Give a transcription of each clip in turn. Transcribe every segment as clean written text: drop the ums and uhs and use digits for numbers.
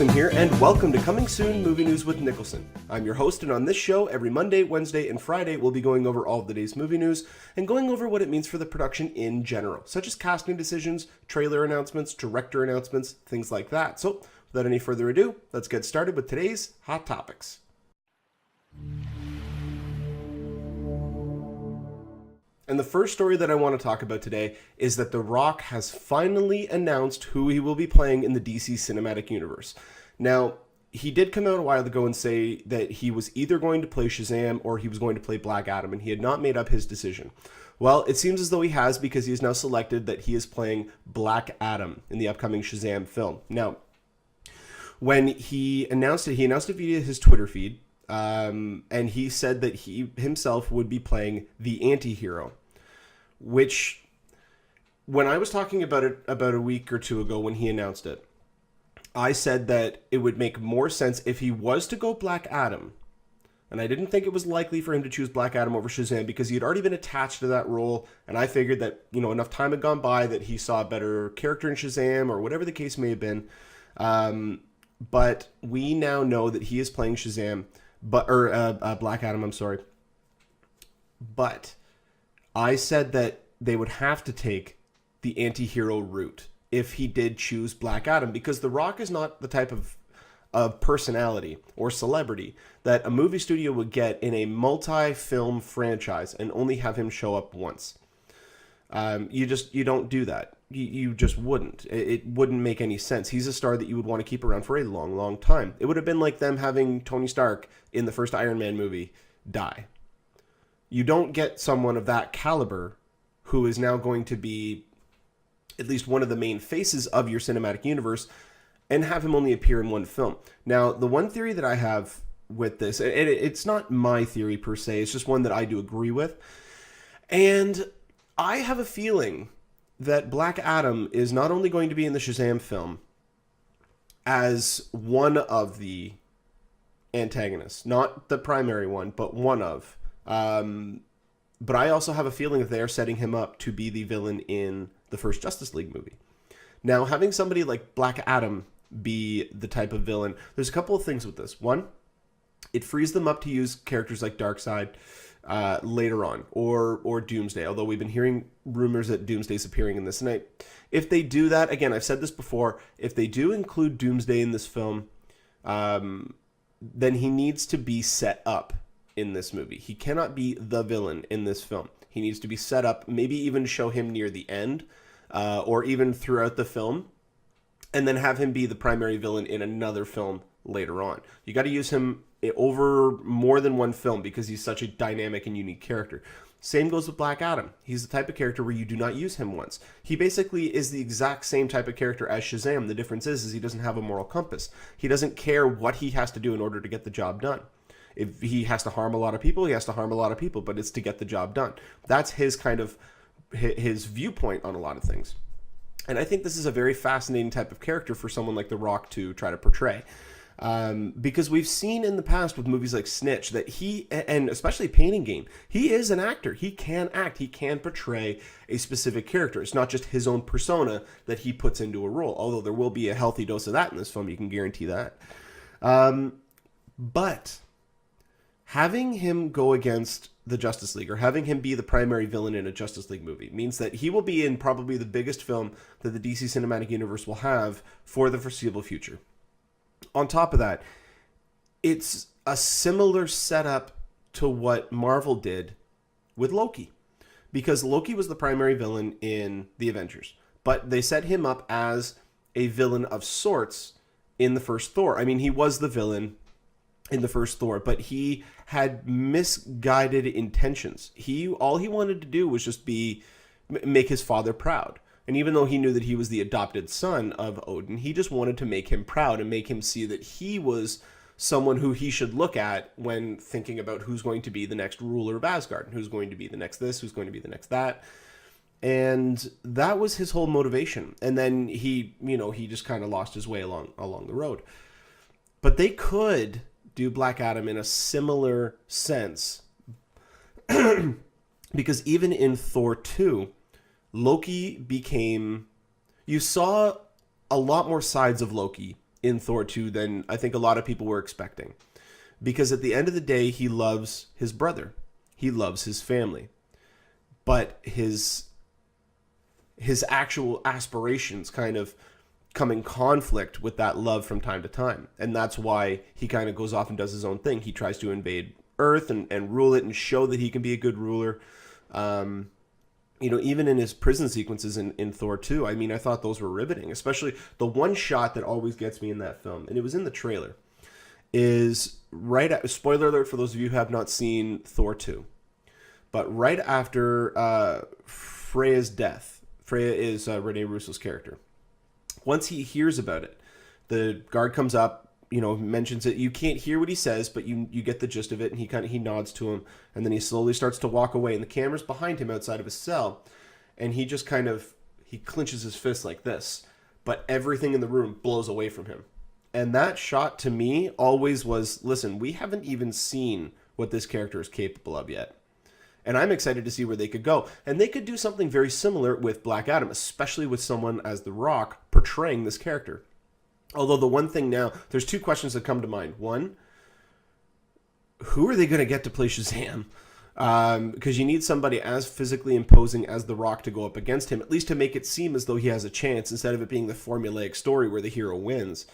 Niklsun here, and welcome to Coming Soon Movie News with Niklsun. I'm your host, and on this show, every Monday, Wednesday, and Friday, we'll be going over all of the day's movie news and going over what it means for the production in general, such as casting decisions, trailer announcements, director announcements, things like that. So, without any further ado, let's get started with today's Hot Topics. And the first story that I want to talk about today is that The Rock has finally announced who he will be playing in the DC Cinematic Universe. Now, he did come out a while ago and say that he was either going to play Shazam or he was going to play Black Adam, and he had not made up his decision. Well, it seems as though he has, because he has now selected that he is playing Black Adam in the upcoming Shazam film. Now, when he announced it via his Twitter feed. And he said that he himself would be playing the anti-hero, which, when I was talking about it about a week or two ago when he announced it, I said that it would make more sense if he was to go Black Adam. And I didn't think it was likely for him to choose Black Adam over Shazam because he had already been attached to that role. And I figured that, enough time had gone by that he saw a better character in Shazam or whatever the case may have been. But we now know that he is playing Shazam. Black Adam, I'm sorry. But I said that they would have to take the anti-hero route if he did choose Black Adam, because The Rock is not the type of personality or celebrity that a movie studio would get in a multi-film franchise and only have him show up once. You don't do that. You just wouldn't. It wouldn't make any sense. He's a star that you would want to keep around for a long, long time. It would have been like them having Tony Stark in the first Iron Man movie die. You don't get someone of that caliber who is now going to be at least one of the main faces of your cinematic universe and have him only appear in one film. Now, the one theory that I have with this, it's not my theory per se, it's just one that I do agree with. And I have a feeling that Black Adam is not only going to be in the Shazam film as one of the antagonists, not the primary one, but one of. But I also have a feeling that they are setting him up to be the villain in the first Justice League movie. Now, having somebody like Black Adam be the type of villain, there's a couple of things with this. One, it frees them up to use characters like Darkseid later on, or Doomsday, although we've been hearing rumors that Doomsday's appearing in this. And if they do that, again, I've said this before, if they do include Doomsday in this film, then he needs to be set up in this movie. He cannot be the villain in this film. He needs to be set up, maybe even show him near the end, or even throughout the film, and then have him be the primary villain in another film later on. You got to use him over more than one film because he's such a dynamic and unique character. Same goes with Black Adam. He's the type of character where you do not use him once. He basically is the exact same type of character as Shazam. The difference is he doesn't have a moral compass. He doesn't care what he has to do in order to get the job done. If he has to harm a lot of people, he has to harm a lot of people, but it's to get the job done. That's his kind of his viewpoint on a lot of things. And I think this is a very fascinating type of character for someone like The Rock to try to portray. Because we've seen in the past with movies like Snitch that he, and especially Pain and Gain, he is an actor. He can act. He can portray a specific character. It's not just his own persona that he puts into a role, although there will be a healthy dose of that in this film. You can guarantee that. But having him go against the Justice League, or having him be the primary villain in a Justice League movie, means that he will be in probably the biggest film that the DC Cinematic Universe will have for the foreseeable future. On top of that, it's a similar setup to what Marvel did with Loki, because Loki was the primary villain in the Avengers, but they set him up as a villain of sorts in the first Thor. I mean, he was the villain in the first Thor, but he had misguided intentions. All he wanted to do was just make his father proud. And even though he knew that he was the adopted son of Odin, he just wanted to make him proud and make him see that he was someone who he should look at when thinking about who's going to be the next ruler of Asgard, who's going to be the next this, who's going to be the next that. And that was his whole motivation. And then he just kind of lost his way along the road. But they could do Black Adam in a similar sense. Because even in Thor 2, Loki became... You saw a lot more sides of Loki in Thor 2 than I think a lot of people were expecting. Because at the end of the day, he loves his brother. He loves his family. But his actual aspirations kind of come in conflict with that love from time to time. And that's why he kind of goes off and does his own thing. He tries to invade Earth and rule it and show that he can be a good ruler. Even in his prison sequences in Thor 2, I mean, I thought those were riveting. Especially the one shot that always gets me in that film, and it was in the trailer, is spoiler alert for those of you who have not seen Thor 2, but right after Freya's death, Freya is Rene Russo's character. Once he hears about it, the guard comes up, mentions it. You can't hear what he says, but you get the gist of it, and he nods to him, and then he slowly starts to walk away, and the camera's behind him outside of his cell, and he just he clenches his fist like this, but everything in the room blows away from him. And that shot to me always was, listen, we haven't even seen what this character is capable of yet. And I'm excited to see where they could go. And they could do something very similar with Black Adam, especially with someone as The Rock portraying this character. Although the one thing now, there's two questions that come to mind. One, who are they going to get to play Shazam? Because you need somebody as physically imposing as The Rock to go up against him, at least to make it seem as though he has a chance, instead of it being the formulaic story where the hero wins.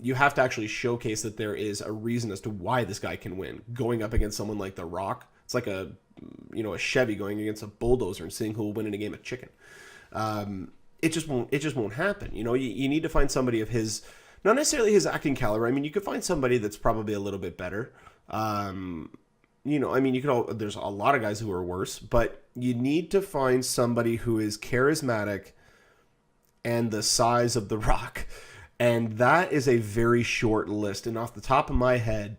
You have to actually showcase that there is a reason as to why this guy can win. Going up against someone like The Rock, it's like a Chevy going against a bulldozer and seeing who will win in a game of chicken. It just won't happen. You need to find somebody of his, not necessarily his acting caliber. I mean, you could find somebody that's probably a little bit better. There's a lot of guys who are worse, but you need to find somebody who is charismatic and the size of The Rock. And that is a very short list. And off the top of my head,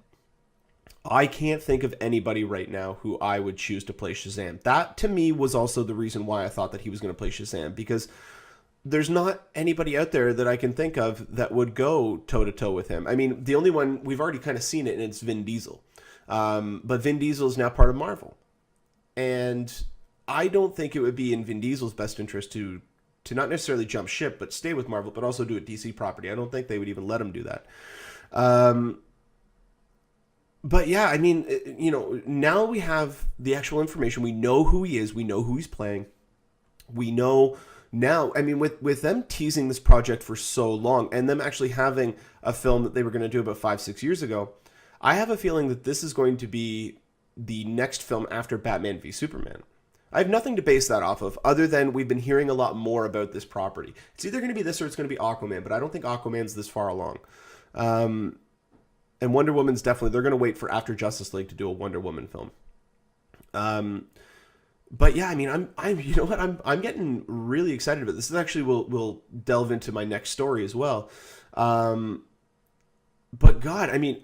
I can't think of anybody right now who I would choose to play Shazam. That, to me, was also the reason why I thought that he was going to play Shazam, because there's not anybody out there that I can think of that would go toe-to-toe with him. I mean, the only one, we've already kind of seen it, and it's Vin Diesel. But Vin Diesel is now part of Marvel. And I don't think it would be in Vin Diesel's best interest to not necessarily jump ship, but stay with Marvel, but also do a DC property. I don't think they would even let him do that. But yeah, I mean, now we have the actual information. We know who he is. We know who he's playing. We know now, I mean, with them teasing this project for so long and them actually having a film that they were going to do about 5-6 years ago, I have a feeling that this is going to be the next film after Batman v Superman. I have nothing to base that off of other than we've been hearing a lot more about this property. It's either going to be this or it's going to be Aquaman, but I don't think Aquaman's this far along. And Wonder Woman's definitely, they're going to wait for after Justice League to do a Wonder Woman film. But yeah, I mean, I'm getting really excited about this. This actually will delve into my next story as well. But God, I mean,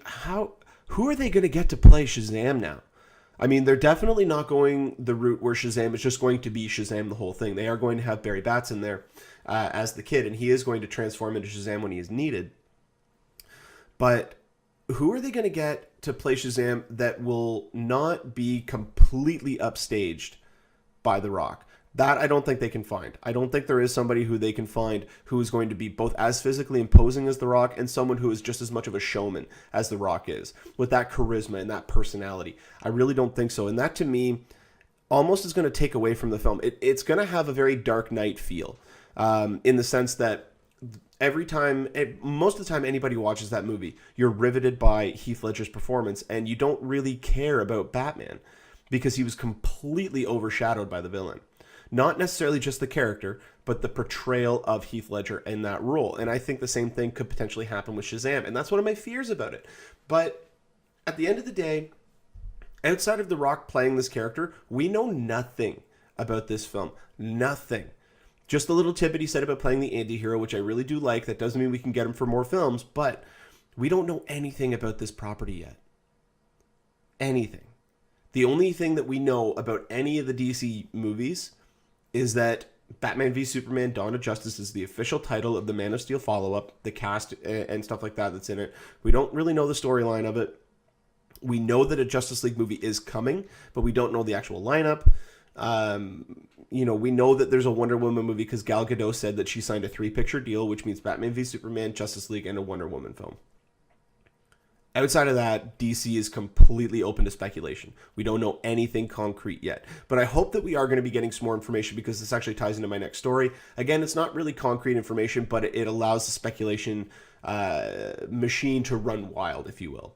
who are they going to get to play Shazam now? I mean, they're definitely not going the route where Shazam is just going to be Shazam the whole thing. They are going to have Barry Batson there as the kid, and he is going to transform into Shazam when he is needed. But who are they going to get to play Shazam that will not be completely upstaged by The Rock? That I don't think they can find. I don't think there is somebody who they can find who is going to be both as physically imposing as The Rock and someone who is just as much of a showman as The Rock is, with that charisma and that personality. I really don't think so. And that, to me, almost is going to take away from the film. It's going to have a very Dark Knight feel, in the sense that most of the time anybody watches that movie, you're riveted by Heath Ledger's performance, and you don't really care about Batman because he was completely overshadowed by the villain. Not necessarily just the character, but the portrayal of Heath Ledger in that role. And I think the same thing could potentially happen with Shazam. And that's one of my fears about it. But at the end of the day, outside of The Rock playing this character, we know nothing about this film. Nothing. Just the little tidbit he said about playing the anti-hero, which I really do like. That doesn't mean we can get him for more films, but we don't know anything about this property yet. Anything. The only thing that we know about any of the DC movies is that Batman v Superman Dawn of Justice is the official title of the Man of Steel follow-up, the cast and stuff like that that's in it. We don't really know the storyline of it. We know that a Justice League movie is coming, but we don't know the actual lineup. we know that there's a Wonder Woman movie because Gal Gadot said that she signed a 3-picture deal, which means Batman v Superman, Justice League, and a Wonder Woman film. Outside of that, DC is completely open to speculation. We don't know anything concrete yet. But I hope that we are going to be getting some more information because this actually ties into my next story. Again, it's not really concrete information, but it allows the speculation machine to run wild, if you will.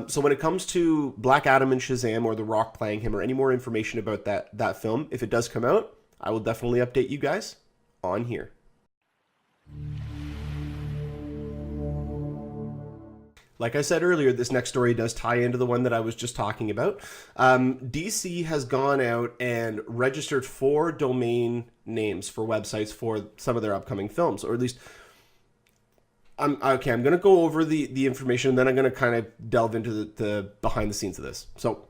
So when it comes to Black Adam and Shazam or The Rock playing him or any more information about that film, if it does come out, I will definitely update you guys on here. Like I said earlier, this next story does tie into the one that I was just talking about. DC has gone out and registered 4 domain names for websites for some of their upcoming films, or at least I'm going to go over the information, and then I'm going to kind of delve into the behind the scenes of this. So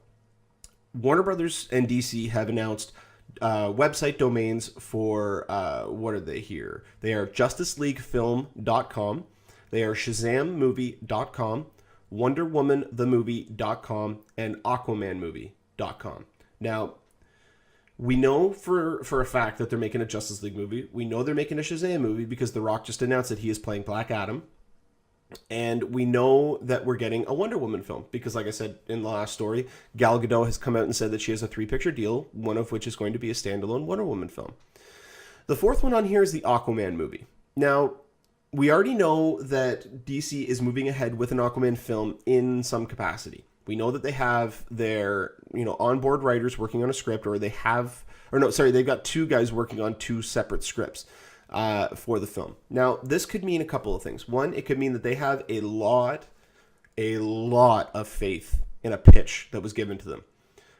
Warner Brothers and DC have announced website domains for, what are they here? They are justiceleaguefilm.com. They are shazammovie.com, wonderwomanthemovie.com, and aquamanmovie.com. Now, we know for a fact that they're making a Justice League movie. We know they're making a Shazam movie because The Rock just announced that he is playing Black Adam. And we know that we're getting a Wonder Woman film because, like I said in the last story, Gal Gadot has come out and said that she has a 3-picture deal, one of which is going to be a standalone Wonder Woman film. The 4th one on here is the Aquaman movie. Now, we already know that DC is moving ahead with an Aquaman film in some capacity. We know that they have their, onboard writers working on a script, they've got 2 guys working on 2 separate scripts for the film. Now, this could mean a couple of things. One, it could mean that they have a lot of faith in a pitch that was given to them.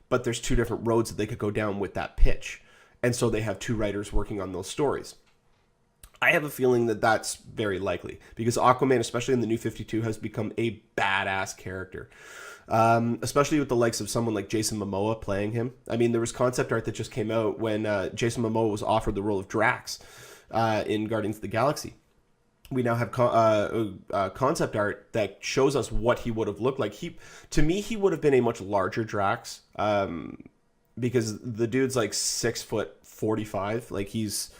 But there's 2 different roads that they could go down with that pitch. And so they have 2 writers working on those stories. I have a feeling that that's very likely because Aquaman, especially in the New 52, has become a badass character, especially with the likes of someone like Jason Momoa playing him. I mean, there was concept art that just came out when Jason Momoa was offered the role of Drax in Guardians of the Galaxy. We now have concept art that shows us what he would have looked like. To me, he would have been a much larger Drax because the dude's like 6'45". Like he's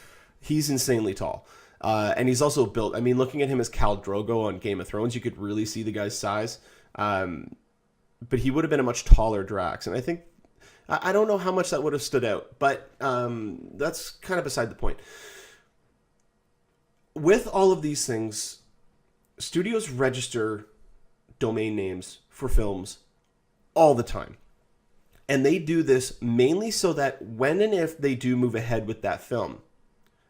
insanely tall. And he's also built, I mean, looking at him as Khal Drogo on Game of Thrones, you could really see the guy's size. But he would have been a much taller Drax. And I think, I don't know how much that would have stood out, but that's kind of beside the point. With all of these things, studios register domain names for films all the time. And they do this mainly so that when and if they do move ahead with that film,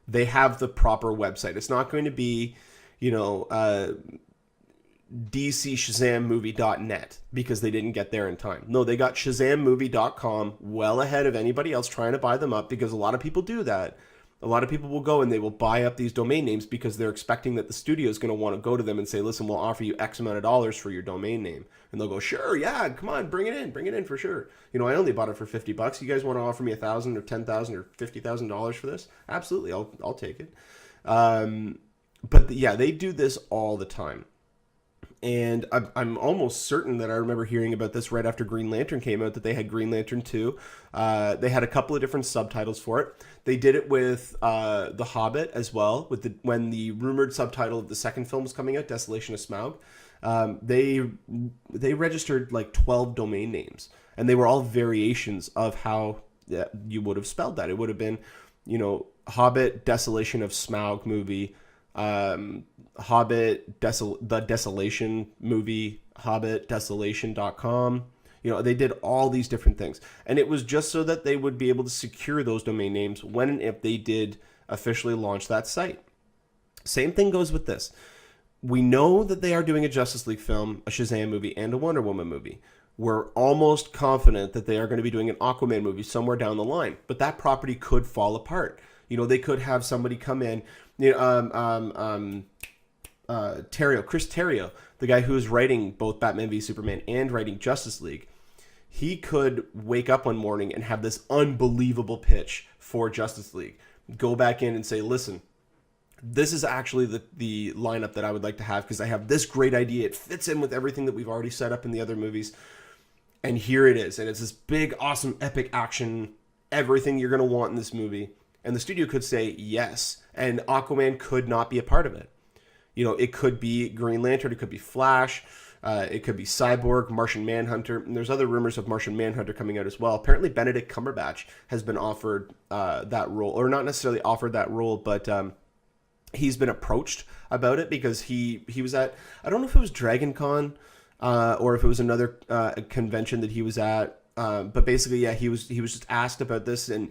they have the proper website. It's not going to be, DCShazamMovie.net because they didn't get there in time. No, they got ShazamMovie.com well ahead of anybody else trying to buy them up because a lot of people do that. A lot of people will go and they will buy up these domain names because they're expecting that the studio is going to want to go to them and say, listen, we'll offer you X amount of dollars for your domain name. And they'll go, sure, yeah, come on, bring it in for sure. I only bought it for $50. You guys want to offer me $1,000 or $10,000 or $50,000 for this? Absolutely, I'll take it. But yeah, they do this all the time. And I'm almost certain that I remember hearing about this right after Green Lantern came out, that they had Green Lantern 2. They had a couple of different subtitles for it. They did it with The Hobbit as well, when the rumored subtitle of the second film was coming out, Desolation of Smaug. They registered like 12 domain names, and they were all variations of how you would have spelled that. It would have been, Hobbit, Desolation of Smaug movie, Hobbit, the Desolation movie, Hobbit, Desolation.com. They did all these different things. And it was just so that they would be able to secure those domain names when and if they did officially launch that site. Same thing goes with this. We know that they are doing a Justice League film, a Shazam movie, and a Wonder Woman movie. We're almost confident that they are going to be doing an Aquaman movie somewhere down the line. But that property could fall apart. They could have somebody come in, Chris Terrio, the guy who is writing both Batman v Superman and writing Justice League, he could wake up one morning and have this unbelievable pitch for Justice League. Go back in and say, listen, this is actually the lineup that I would like to have because I have this great idea. It fits in with everything that we've already set up in the other movies. And here it is. And it's this big, awesome, epic action everything you're going to want in this movie. And the studio could say yes. And Aquaman could not be a part of it. You know, it could be Green Lantern. It could be Flash. It could be Cyborg, Martian Manhunter. And there's other rumors of Martian Manhunter coming out as well. Apparently, Benedict Cumberbatch has been offered that role. Or not necessarily offered that role, but he's been approached about it because he was at, I don't know if it was Dragon Con or if it was another convention that he was at. But basically, yeah, he was just asked about this, and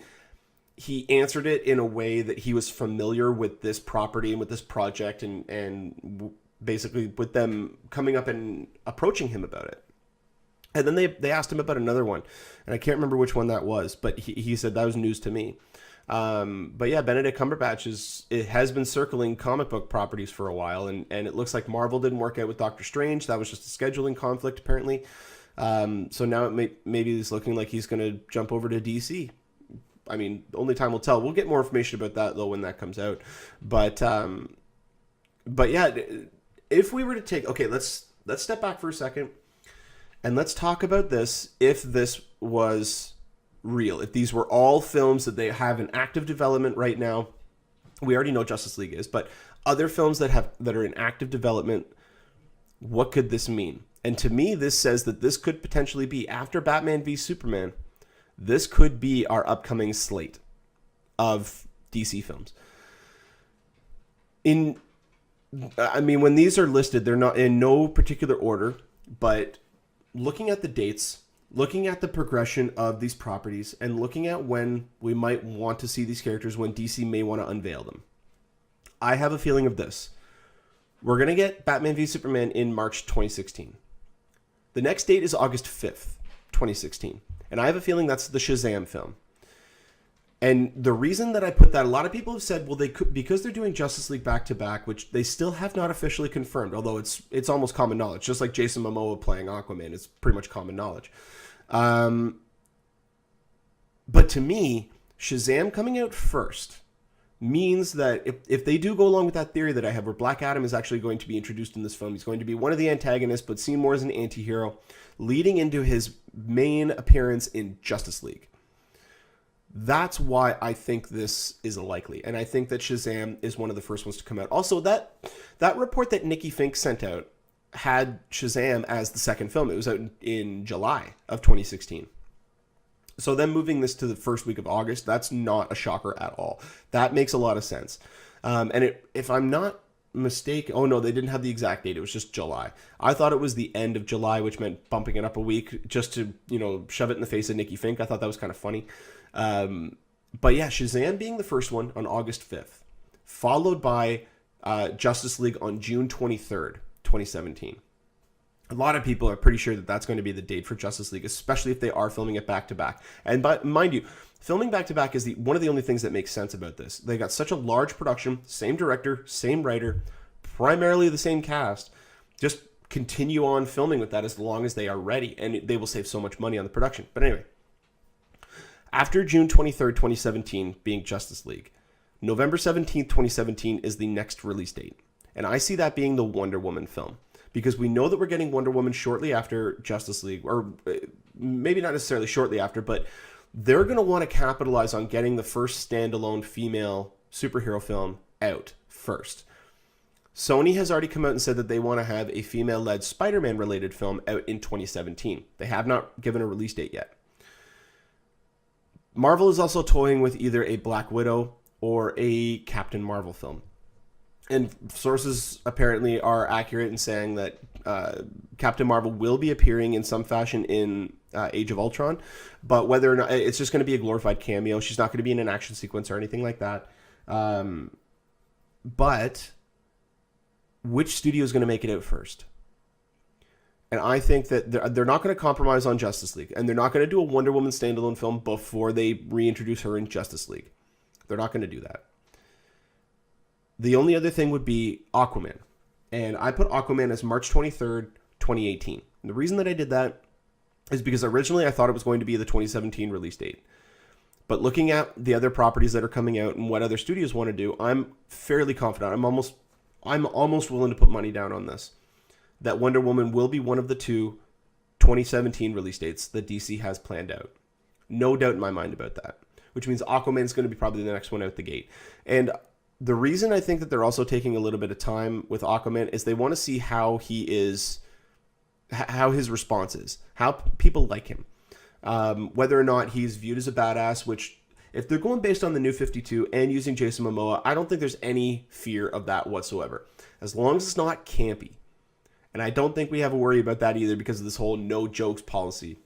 he answered it in a way that he was familiar with this property and with this project, and basically with them coming up and approaching him about it. And then they asked him about another one, and I can't remember which one that was, but he said that was news to me. But yeah, Benedict Cumberbatch it has been circling comic book properties for a while, and it looks like Marvel didn't work out with Doctor Strange. That was just a scheduling conflict, apparently. So now maybe it's looking like he's going to jump over to DC. I mean, only time will tell. We'll get more information about that, though, when that comes out. But yeah, if we were to take... Okay, let's step back for a second, and let's talk about this if this was real. If these were all films that they have in active development right now. We already know Justice League is, but other films that are in active development, what could this mean? And to me, this says that this could potentially be, after Batman v Superman, this could be our upcoming slate of DC films. I mean, when these are listed, they're not in no particular order, but looking at the dates, looking at the progression of these properties, and looking at when we might want to see these characters, when DC may want to unveil them, I have a feeling of this. We're going to get Batman v Superman in March 2016. The next date is August 5th, 2016. And I have a feeling that's the Shazam film. And the reason that I put that, a lot of people have said, well, they could, because they're doing Justice League back-to-back, which they still have not officially confirmed, although it's almost common knowledge. Just like Jason Momoa playing Aquaman, it's pretty much common knowledge. But to me, Shazam coming out first means that if they do go along with that theory that I have, where Black Adam is actually going to be introduced in this film, he's going to be one of the antagonists, but seen more as an anti-hero, leading into his main appearance in Justice League. That's why I think this is likely, and I think that Shazam is one of the first ones to come out. Also, that report that Nikki Fink sent out had Shazam as the second film. It was out in July of 2016. So then moving this to the first week of August, that's not a shocker at all. That makes a lot of sense. If I'm not mistaken, oh no, they didn't have the exact date. It was just July. I thought it was the end of July, which meant bumping it up a week just to, shove it in the face of Nikki Fink. I thought that was kind of funny. But yeah, Shazam being the first one on August 5th, followed by Justice League on June 23rd, 2017. A lot of people are pretty sure that that's going to be the date for Justice League, especially if they are filming it back-to-back. And but mind you, filming back-to-back is one of the only things that makes sense about this. They got such a large production, same director, same writer, primarily the same cast. Just continue on filming with that as long as they are ready, and they will save so much money on the production. But anyway, after June 23rd, 2017 being Justice League, November 17th, 2017 is the next release date. And I see that being the Wonder Woman film. Because we know that we're getting Wonder Woman shortly after Justice League, or maybe not necessarily shortly after, but they're going to want to capitalize on getting the first standalone female superhero film out first. Sony has already come out and said that they want to have a female-led Spider-Man related film out in 2017. They have not given a release date yet. Marvel is also toying with either a Black Widow or a Captain Marvel film. And sources apparently are accurate in saying that Captain Marvel will be appearing in some fashion in Age of Ultron, but whether or not it's just going to be a glorified cameo. She's not going to be in an action sequence or anything like that. But which studio is going to make it out first? And I think that they're not going to compromise on Justice League, and they're not going to do a Wonder Woman standalone film before they reintroduce her in Justice League. They're not going to do that. The only other thing would be Aquaman. And I put Aquaman as March 23rd, 2018. And the reason that I did that is because originally I thought it was going to be the 2017 release date. But looking at the other properties that are coming out and what other studios want to do, I'm fairly confident. I'm almost willing to put money down on this, that Wonder Woman will be one of the two 2017 release dates that DC has planned out. No doubt in my mind about that. which means Aquaman's going to be probably the next one out the gate. And the reason I think that they're also taking a little bit of time with Aquaman is they want to see how his response is, how people like him, whether or not he's viewed as a badass, which if they're going based on the New 52 and using Jason Momoa, I don't think there's any fear of that whatsoever, as long as it's not campy. And I don't think we have a worry about that either because of this whole no jokes policy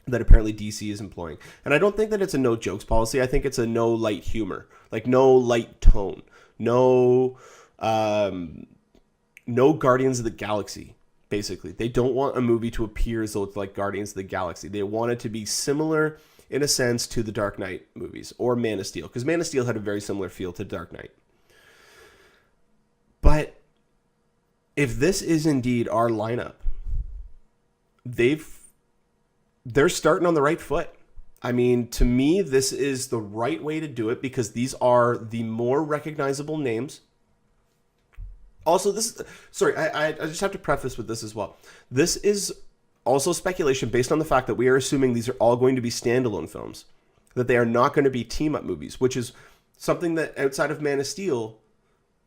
that apparently DC is employing. And I don't think that it's a no jokes policy. I think it's a no light humor, like no light tone, no Guardians of the Galaxy. Basically, they don't want a movie to appear as though it's like Guardians of the Galaxy. They want it to be similar in a sense to the Dark Knight movies or Man of Steel, because Man of Steel had a very similar feel to Dark Knight. But if this is indeed our lineup, they're starting on the right foot. I mean, to me, this is the right way to do it because these are the more recognizable names. Also, I just have to preface with this as well. This is also speculation based on the fact that we are assuming these are all going to be standalone films, that they are not going to be team-up movies, which is something that outside of Man of Steel,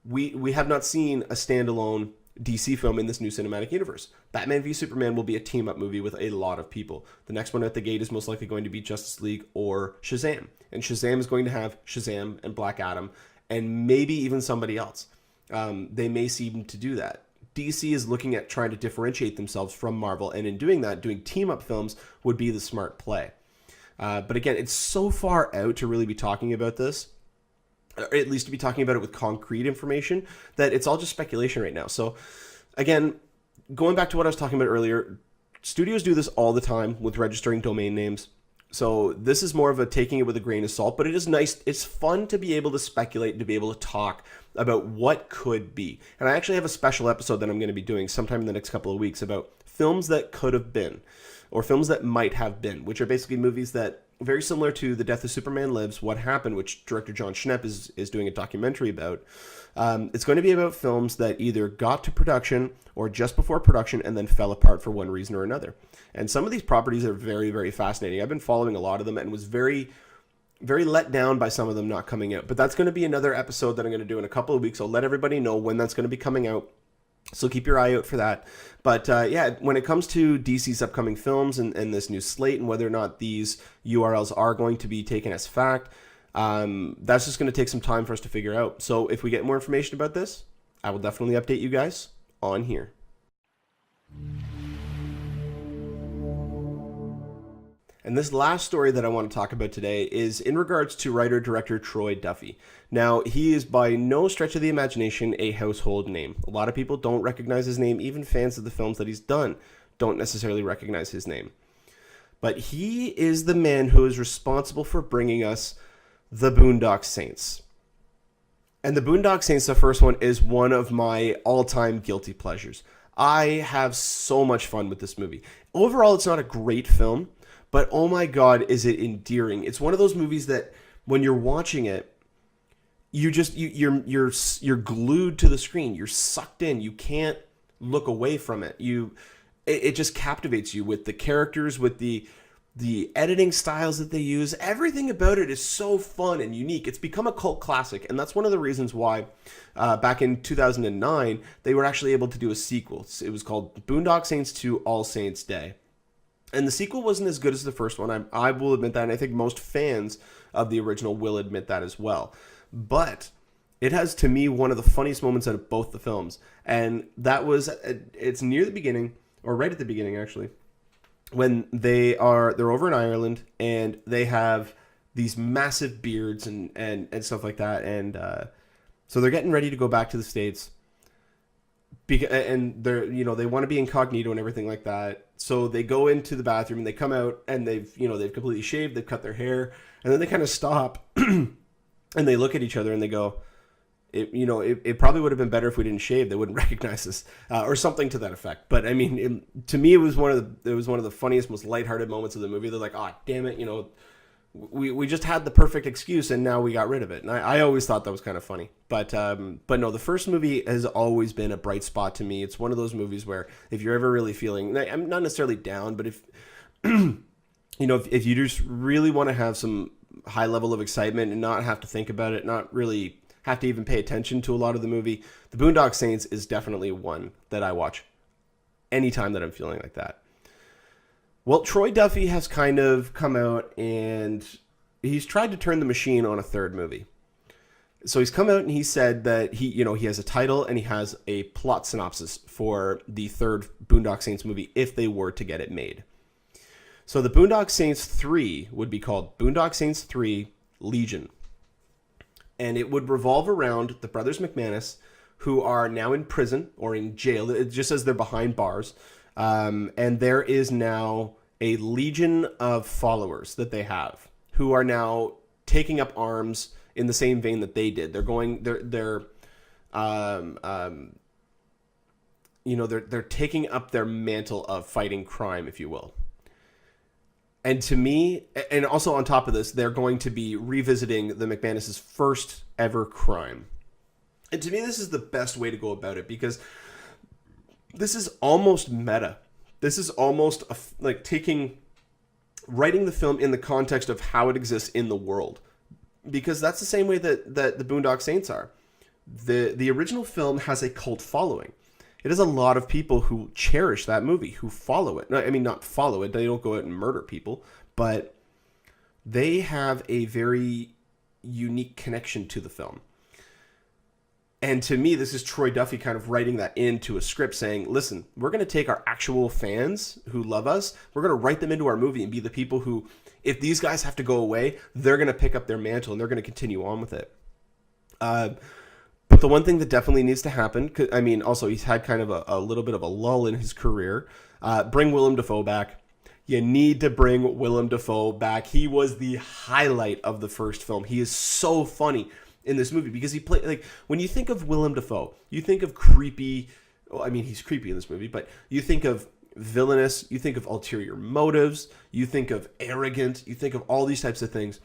we have not seen a standalone DC film in this new cinematic universe. Batman v Superman will be a team-up movie with a lot of people. The next one at the gate is most likely going to be Justice League or Shazam. And Shazam is going to have Shazam and Black Adam and maybe even somebody else. They may seem to do that. DC is looking at trying to differentiate themselves from Marvel, and in doing that, doing team-up films would be the smart play. But again, it's so far out to really be talking about this, or at least to be talking about it with concrete information, that it's all just speculation right now. So again, going back to what I was talking about earlier, studios do this all the time with registering domain names. So this is more of a taking it with a grain of salt, but it is nice. It's fun to be able to speculate and to be able to talk about what could be. And I actually have a special episode that I'm going to be doing sometime in the next couple of weeks about films that could have been, or films that might have been, which are basically movies that, very similar to The Death of Superman Lives, What Happened, which director John Schnepp is doing a documentary about. It's going to be about films that either got to production or just before production and then fell apart for one reason or another. And some of these properties are very, very fascinating. I've been following a lot of them and was very, very let down by some of them not coming out. But that's going to be another episode that I'm going to do in a couple of weeks. I'll let everybody know when that's going to be coming out. So keep your eye out for that. But yeah, when it comes to DC's upcoming films and this new slate and whether or not these URLs are going to be taken as fact, that's just going to take some time for us to figure out. So if we get more information about this, I will definitely update you guys on here. And this last story that I want to talk about today is in regards to writer-director Troy Duffy. Now, he is by no stretch of the imagination a household name. A lot of people don't recognize his name. Even fans of the films that he's done don't necessarily recognize his name. But he is the man who is responsible for bringing us the Boondock Saints. And the Boondock Saints, the first one, is one of my all-time guilty pleasures. I have so much fun with this movie. Overall, it's not a great film, but oh my God, is it endearing. It's one of those movies that when you're watching it, you're glued to the screen. You're sucked in. You can't look away from it. It just captivates you with the characters, with the editing styles that they use. Everything about it is so fun and unique. It's become a cult classic, and that's one of the reasons why back in 2009 they were actually able to do a sequel. It was called Boondock Saints 2 All Saints Day. And the sequel wasn't as good as the first one. I will admit that, and I think most fans of the original will admit that as well. But it has, to me, one of the funniest moments out of both the films. And that was, it's near the beginning, or right at the beginning, actually, when they're over in Ireland, and they have these massive beards and stuff like that. And so they're getting ready to go back to the States. And they're, they want to be incognito and everything like that. So they go into the bathroom and they come out and they've completely shaved, they've cut their hair, and then they kind of stop and they look at each other and they go, it probably would have been better if we didn't shave. They wouldn't recognize us, or something to that effect. But I mean, to me, it was one of the funniest, most lighthearted moments of the movie. They're like, oh, damn it, we just had the perfect excuse and now we got rid of it. And I always thought that was kind of funny. But no, the first movie has always been a bright spot to me. It's one of those movies where if you're ever really feeling, I'm not necessarily down, but if, if you just really want to have some high level of excitement and not have to think about it, not really have to even pay attention to a lot of the movie, the Boondock Saints is definitely one that I watch anytime that I'm feeling like that. Well, Troy Duffy has kind of come out and he's tried to turn the machine on a third movie. So he's come out and he said that he has a title and he has a plot synopsis for the third Boondock Saints movie if they were to get it made. So the Boondock Saints 3 would be called Boondock Saints 3 Legion. And it would revolve around the brothers McManus, who are now in prison or in jail. It just says they're behind bars. And there is now a legion of followers that they have who are now taking up arms in the same vein that they did. They're taking up their mantle of fighting crime, if you will. And to me, and also on top of this, they're going to be revisiting the McManus' first ever crime. And to me, this is the best way to go about it because this is almost meta. This is almost like writing the film in the context of how it exists in the world. Because that's the same way that the Boondock Saints are. The original film has a cult following. It has a lot of people who cherish that movie, who follow it. I mean, not follow it. They don't go out and murder people. But they have a very unique connection to the film. And to me, this is Troy Duffy kind of writing that into a script saying, listen, we're going to take our actual fans who love us, we're going to write them into our movie and be the people who, if these guys have to go away, they're going to pick up their mantle and they're going to continue on with it. But the one thing that definitely needs to happen, I mean, also he's had kind of a little bit of a lull in his career. Bring Willem Dafoe back. You need to bring Willem Dafoe back. He was the highlight of the first film. He is so funny in this movie because he played, like, when you think of Willem Dafoe, you think of creepy. Well, I mean, he's creepy in this movie, but you think of villainous, you think of ulterior motives, you think of arrogant, you think of all these types of things.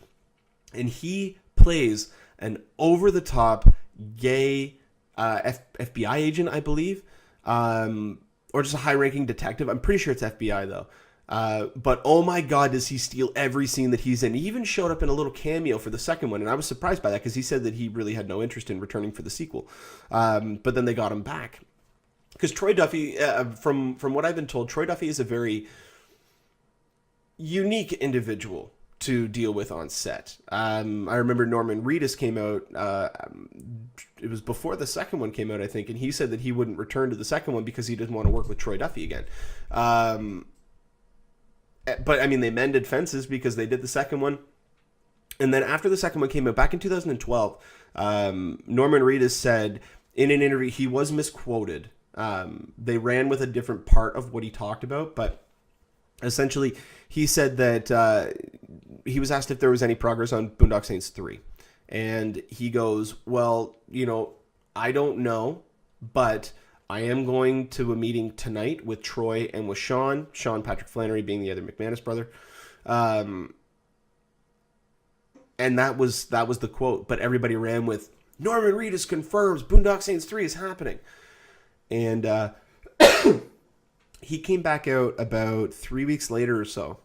And he plays an over-the-top gay FBI agent, I believe, or just a high-ranking detective. I'm pretty sure it's FBI, though. But oh my God, does he steal every scene that he's in. He even showed up in a little cameo for the second one, and I was surprised by that because he said that he really had no interest in returning for the sequel. But then they got him back. Because Troy Duffy, from what I've been told, Troy Duffy is a very unique individual to deal with on set. I remember Norman Reedus came out, it was before the second one came out, I think, and he said that he wouldn't return to the second one because he didn't want to work with Troy Duffy again. But, I mean, they mended fences because they did the second one. And then after the second one came out, back in 2012, Norman Reedus said in an interview, he was misquoted. They ran with a different part of what he talked about, but essentially he said that he was asked if there was any progress on Boondock Saints 3. And he goes, well, I don't know, but I am going to a meeting tonight with Troy and with Sean Patrick Flannery being the other McManus brother. And that was the quote, but everybody ran with Norman Reedus confirms Boondock Saints 3 is happening. And he came back out about 3 weeks later or so.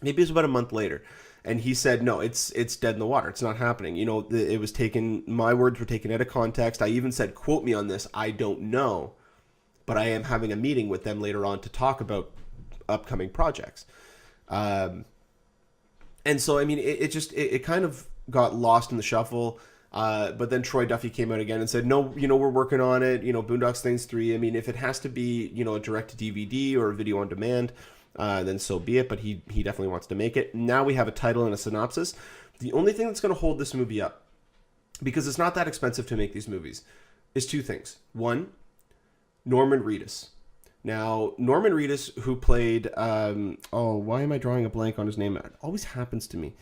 Maybe it was about a month later. And he said, no, it's dead in the water. It's not happening. It was taken, my words were taken out of context. I even said, quote me on this. I don't know. But I am having a meeting with them later on to talk about upcoming projects. And so, I mean, it kind of got lost in the shuffle. But then Troy Duffy came out again and said, no, we're working on it. Boondock Saints 3. I mean, if it has to be, a direct to DVD or a video on demand, then so be it. But he definitely wants to make it. Now we have a title and a synopsis. The only thing that's going to hold this movie up, because it's not that expensive to make these movies, is two things. One, Norman Reedus. Now, Norman Reedus, who played, why am I drawing a blank on his name? It always happens to me.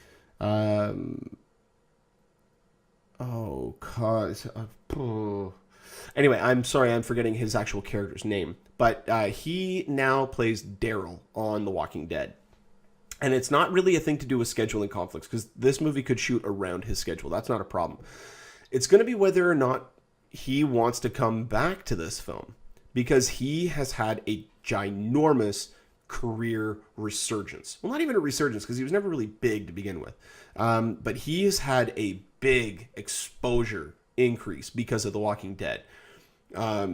Anyway, I'm sorry, I'm forgetting his actual character's name. But he now plays Daryl on The Walking Dead. And it's not really a thing to do with scheduling conflicts, because this movie could shoot around his schedule. That's not a problem. It's going to be whether or not he wants to come back to this film, because he has had a ginormous career resurgence. Well, not even a resurgence, because he was never really big to begin with. But he has had a big exposure increase because of The Walking Dead.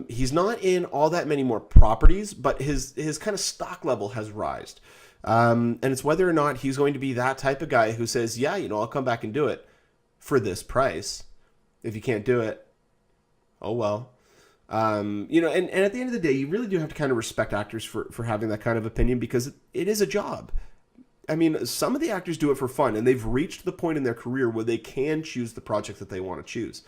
He's not in all that many more properties, but his kind of stock level has risen. And it's whether or not he's going to be that type of guy who says, yeah, I'll come back and do it for this price. If you can't do it, oh well. And at the end of the day, you really do have to kind of respect actors for having that kind of opinion, because it is a job. I mean, some of the actors do it for fun, and they've reached the point in their career where they can choose the project that they want to choose.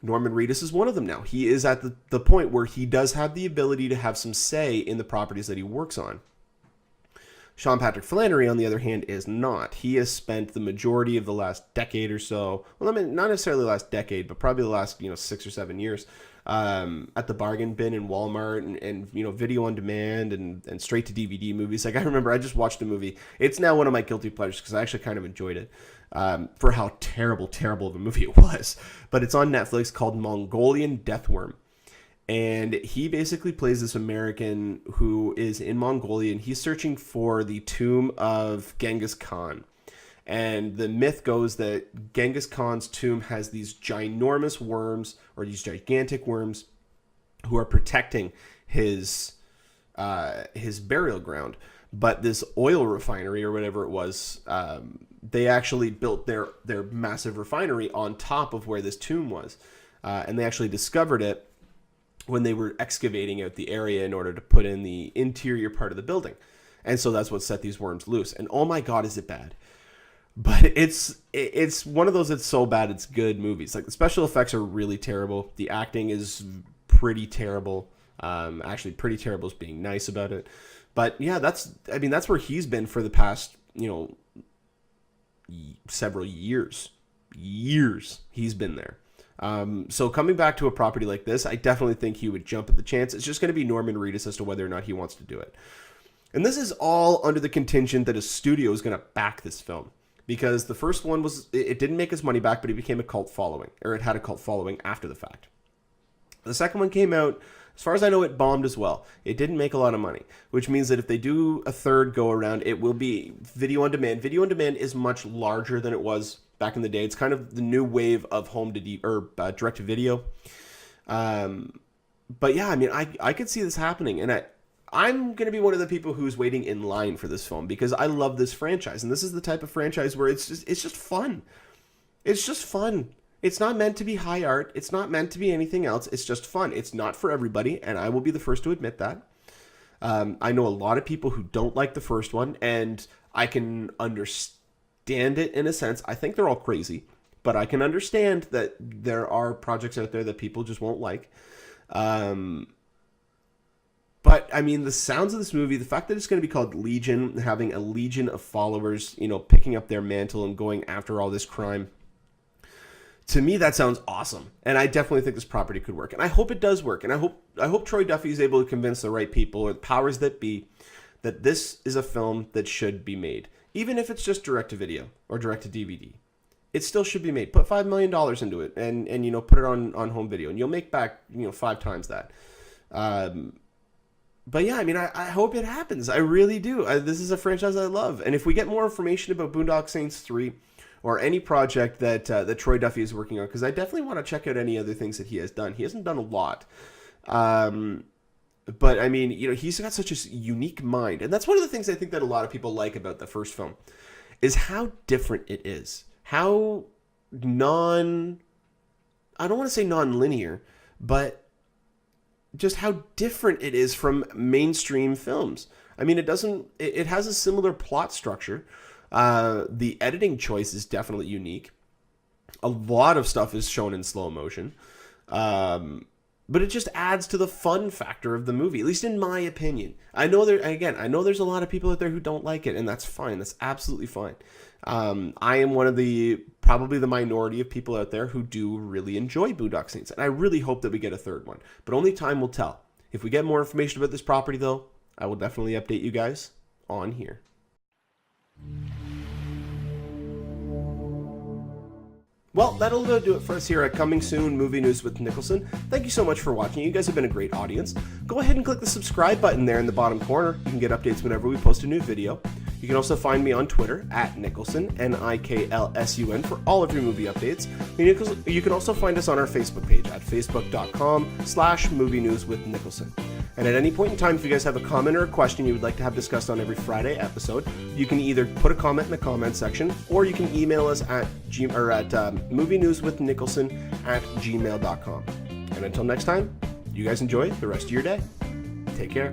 Norman Reedus is one of them now. He is at the point where he does have the ability to have some say in the properties that he works on. Sean Patrick Flannery, on the other hand, is not. He has spent the majority of the last decade or so, well, I mean, not necessarily the last decade, but probably the last 6 or 7 years, at the bargain bin in Walmart and video on demand and straight to DVD movies. Like, I remember I just watched a movie. It's now one of my guilty pleasures because I actually kind of enjoyed it, for how terrible of a movie it was. But it's on Netflix, called Mongolian Deathworm. And he basically plays this American who is in Mongolia, and he's searching for the tomb of Genghis Khan. And the myth goes that Genghis Khan's tomb has these ginormous worms, or these gigantic worms, who are protecting his burial ground. But this oil refinery, or whatever it was, they actually built their massive refinery on top of where this tomb was. And they actually discovered it when they were excavating out the area in order to put in the interior part of the building. And so that's what set these worms loose. And oh my God, is it bad. But it's one of those it's so bad it's good movies. Like, the special effects are really terrible. The acting is pretty terrible. Actually, pretty terrible is being nice about it. But yeah, that's where he's been for the past, several years. He's been there. So coming back to a property like this, I definitely think he would jump at the chance. It's just going to be Norman Reedus as to whether or not he wants to do it. And this is all under the contingent that a studio is going to back this film. Because the first one it didn't make its money back, but it became a cult following. Or it had a cult following after the fact. The second one came out, as far as I know, it bombed as well. It didn't make a lot of money. Which means that if they do a third go around, it will be video on demand. Video on demand is much larger than it was back in the day. It's kind of the new wave of direct to video. But yeah, I mean, I could see this happening, and I'm going to be one of the people who's waiting in line for this film because I love this franchise, and this is the type of franchise where it's just fun. It's just fun. It's not meant to be high art. It's not meant to be anything else. It's just fun. It's not for everybody, and I will be the first to admit that. I know a lot of people who don't like the first one, and I can understand it in a sense. I think they're all crazy, but I can understand that there are projects out there that people just won't like. But, I mean, the sounds of this movie, the fact that it's going to be called Legion, having a legion of followers, picking up their mantle and going after all this crime, to me, that sounds awesome. And I definitely think this property could work. And I hope it does work. And I hope Troy Duffy is able to convince the right people, or the powers that be, that this is a film that should be made. Even if it's just direct-to-video or direct-to-DVD. It still should be made. Put $5 million into it and put it on home video. And you'll make back, 5 times that. But yeah, I mean, I hope it happens. I really do. This is a franchise I love. And if we get more information about Boondock Saints 3 or any project that Troy Duffy is working on, because I definitely want to check out any other things that he has done. He hasn't done a lot. But, I mean, he's got such a unique mind. And that's one of the things I think that a lot of people like about the first film, is how different it is. How I don't want to say non-linear, but just how different it is from mainstream films. I mean, it has a similar plot structure. The editing choice is definitely unique. A lot of stuff is shown in slow motion. But it just adds to the fun factor of the movie, at least in my opinion. I know there's a lot of people out there who don't like it, and that's fine. That's absolutely fine. I am one of probably the minority of people out there who do really enjoy Boondock Saints, and I really hope that we get a third one. But only time will tell. If we get more information about this property, though, I will definitely update you guys on here. Well, that'll do it for us here at Coming Soon Movie News with Niklsun. Thank you so much for watching. You guys have been a great audience. Go ahead and click the subscribe button there in the bottom corner. You can get updates whenever we post a new video. You can also find me on Twitter at Niklsun, Niklsun, for all of your movie updates. You can also find us on our Facebook page at facebook.com/movie news with Niklsun. And at any point in time, if you guys have a comment or a question you would like to have discussed on every Friday episode, you can either put a comment in the comment section, or you can email us at movienewswithniklsun@gmail.com. And until next time, you guys enjoy the rest of your day. Take care.